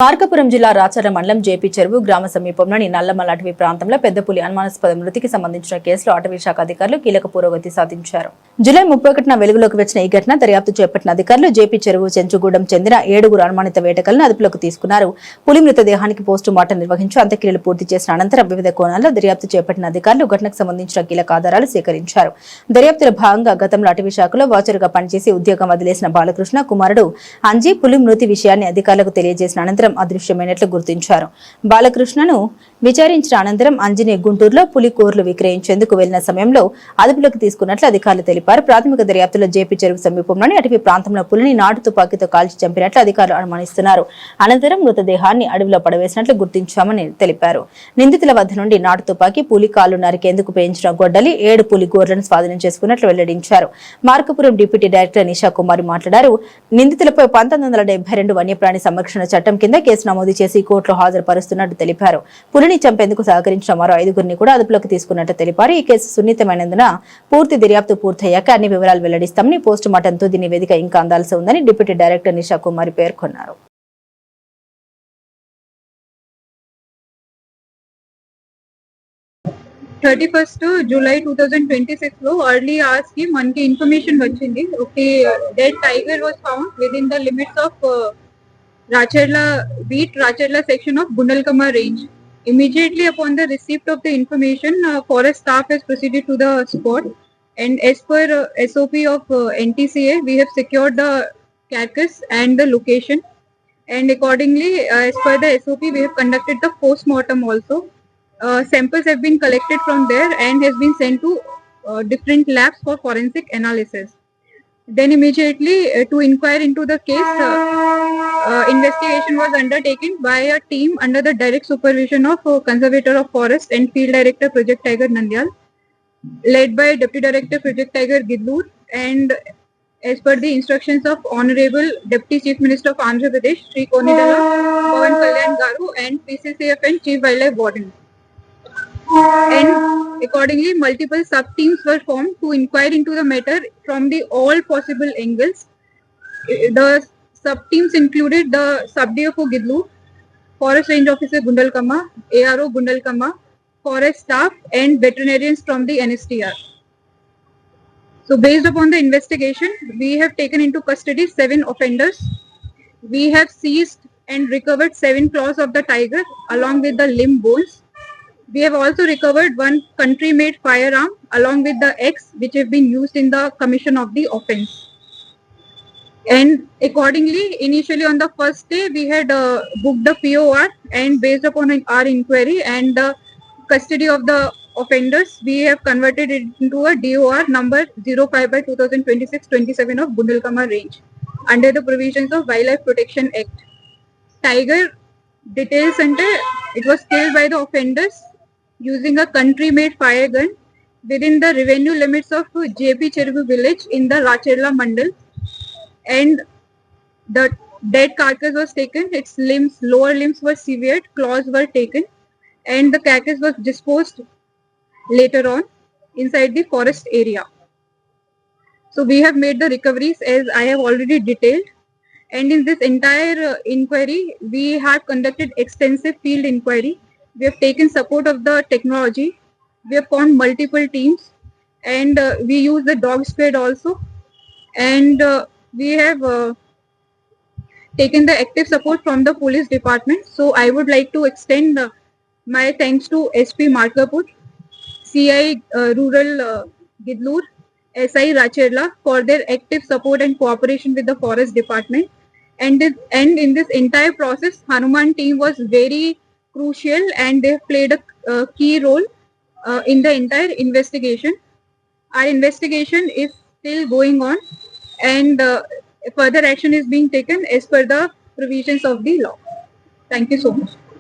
మార్కాపురం జిల్లా రాచర్ల మండలం జేపీ చెరువు గ్రామ సమీపంలోని నల్లమల్ల అటవీ ప్రాంతంలో పెద్ద పులి అనుమానాస్పద మృతికి సంబంధించిన కేసులో అటవీ శాఖ అధికారులు కీలక పురోగతి సాధించారు. జూలై 31న వెలుగులోకి వచ్చిన ఈ ఘటన దర్యాప్తు చేపట్టిన అధికారులు జేపీ చెరువు చెంచుగూడెం చెందిన 7 అనుమానిత వేటగాళ్లను అదుపులోకి తీసుకున్నారు. పులి మృతదేహానికి పోస్టు మార్టం నిర్వహించి అంత్యక్రియలు పూర్తి చేసిన అనంతరం వివిధ కోణాల్లో దర్యాప్తు చేపట్టిన అధికారులు ఘటనకు సంబంధించిన కీలక ఆధారాలు సేకరించారు. దర్యాప్తులో భాగంగా గతంలో అటవీ శాఖలో వాచరుగా పనిచేసి ఉద్యోగం వదిలేసిన బాలకృష్ణ కుమారుడు అంజీ పులి మృతి విషయాన్ని అధికారులకు తెలియజేసిన అనంతరం అదృశ్యమైనట్లు గుర్తించారు. బాలకృష్ణను విచారించిన అనంతరం అంజనీ గుంటూరులో పులి కూరలు విక్రయించేందుకు వెళ్లిన సమయంలో అదుపులోకి తీసుకున్నట్లు అధికారులు తెలిపారు. ప్రాథమిక దర్యాప్తులో జేపీ చెరువు సమీపంలోని అటవీ ప్రాంతంలో పులిని నాటు తుపాకీతో కాల్చి చంపినట్లు అధికారులు అనుమానిస్తున్నారు. అనంతరం మృతదేహాన్ని అడవిలో పడవేసినట్లు గుర్తించామని తెలిపారు. నిందితుల వద్ద నుండి నాటు తుపాకీ, పులి కాళ్లు నరికేందుకు పేయించిన గొడ్డలి, 7 పులి గోర్లను స్వాధీనం చేసుకున్నట్లు వెల్లడించారు. మార్కాపురం డిప్యూటీ డైరెక్టర్ నిషా కుమారి మాట్లాడారు. నిందితులపై 1972 వన్యప్రాణి సంరక్షణ చట్టం కింద కేసు నమోదు చేసి కోర్టులో హాజరుపరుస్తున్నట్టు తెలిపారు. పులిని చంపేందుకు సహకరించిన మరో 5గురిని కూడా అదుపులోకి తీసుకున్నట్టు తెలిపారు. ఈ కేసు సున్నితమైనందున పూర్తి దర్యాప్తు పూర్తయ్యాక అన్ని వివరాలు వెల్లడిస్తామని, పోస్టు మార్టం తుది నివేదిక ఇంకా అందాల్సి ఉందని డిప్యూటీ డైరెక్టర్ నిషా కుమారి పేర్కొన్నారు. July 2026 లో early hours కి మనకి ఇన్ఫర్మేషన్ వచ్చింది. Okay, dead tiger was found with in the limits of Racharla beat, Racharla section of Gundalkama range. Immediately upon the receipt of the information, forest staff has proceeded to the spot, and as per SOP of NTCA, we have secured the carcass and the location, and accordingly, as per the SOP, we have conducted the post-mortem also. Samples have been collected from there and has been sent to different labs for forensic analysis. Then immediately to inquire into the case, investigation was undertaken by a team under the direct supervision of Conservator of Forest and Field Director Project Tiger Nandyal, led by Deputy Director Project Tiger Gidloor, and as per the instructions of Honorable Deputy Chief Minister of Andhra Pradesh, Sri Konidala Pawan Kalyan Garu, and PCCF and Chief Wildlife Warden. And accordingly, multiple sub-teams were formed to inquire into the matter from the all possible angles. The sub-teams included the Sub-DFO Gidloor, Forest Range Officer Gundalkama, ARO Gundalkama, forest staff and veterinarians from the NSTR. So based upon the investigation, we have taken into custody 7 offenders. We have seized and recovered 7 claws of the tiger along with the limb bones. We have also recovered 1 country-made firearm along with the axe which have been used in the commission of the offence. And accordingly, initially on the first day, we had booked the POR, and based upon our inquiry and the custody of the offenders, we have converted it into a DOR number 05/2026-27 of Gundalkama range under the provisions of Wildlife Protection Act. Tiger details center, it was killed by the offenders using a country-made fire gun within the revenue limits of JP Cheruvu village in the Racharla Mandal, and the dead carcass was taken. Its limbs, lower limbs were severed, claws were taken, and the carcass was disposed later on inside the forest area. So we have made the recoveries as I have already detailed, and in this entire inquiry, we have conducted extensive field inquiry. We have taken support of the technology. We have formed multiple teams, and we use the dog squad also, and we have taken the active support from the police department. So I would like to extend my thanks to SP Markapur, CI Rural Gidloor, SI Racharla for their active support and cooperation with the forest department. And in this entire process, Hanuman team was very crucial, and they played a key role in the entire investigation. Our investigation is still going on, and further action is being taken as per the provisions of the law. Thank you so much.